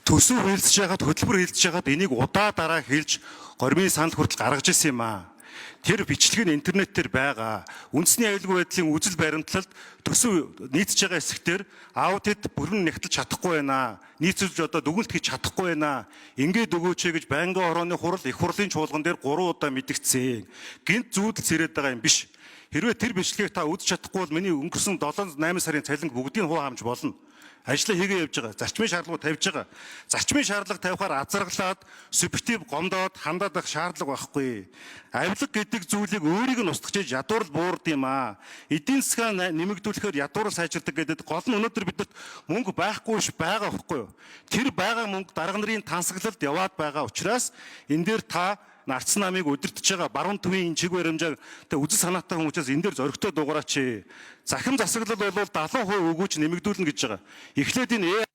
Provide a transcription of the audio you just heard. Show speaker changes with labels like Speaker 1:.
Speaker 1: төсөв хэлэлцэж байгаад хөтөлбөр хэлэлцэж байгаад энийг удаа дараа хэлж гормын санал хүртэл гаргаж ирсэн юм аа. Тэр бичлэг нь интернетээр байгаа. Үндэсний аюулгүй байдлын үзэл баримтлалд төсөв нийцж байгаа хэсгээр аудит бүрэн нэгтэлж чадахгүй байна. Нийцүүлж одоо дүгнэлт хийж чадахгүй байна. Ингээд өгөөч гэж байнгын хорооны хурал их хурлын чуулган дээр 3 удаа мэдгдсэн. Гинт зүүдэлс ирээд байгаа юм биш. Хэрвээ тэр бичлэгийг та үзэж чадахгүй бол миний өнгөрсөн 7-8 сарын цалинг бүгдийг хуу хаамж болно. Ажлаа хийгээ явж байгаа. Зарчмын шаардлага тавьж байгаа. Зарчмын шаардлага тавихаар азаргалаад, субъектив гомдоод хандаад байх шаардлага байхгүй. Авилга гэдэг зүйлийг өөрийг нь устгаж ядуурл буурд юм аа. Эдийн засгаа нэмэгдүүлэхээр ядуурл сайжирдаг гэдэг гол нь өнөөдөр бидэд мөнгө байхгүй ш байгаа байхгүй юу? Тэр байгаа мөнгө дарга нарын тансаглалд яваад байгаа учраас энэ дээр та нарц намыг удирдах байгаа баруун төвийн чиг баримжааг үзэл санаатай хүмүүсээс энэ дээр зөрөгтэй дуурайч. Захим засаглал бол 70% өгөөч нэмэгдүүлнэ гэж байгаа. Эхлээд энэ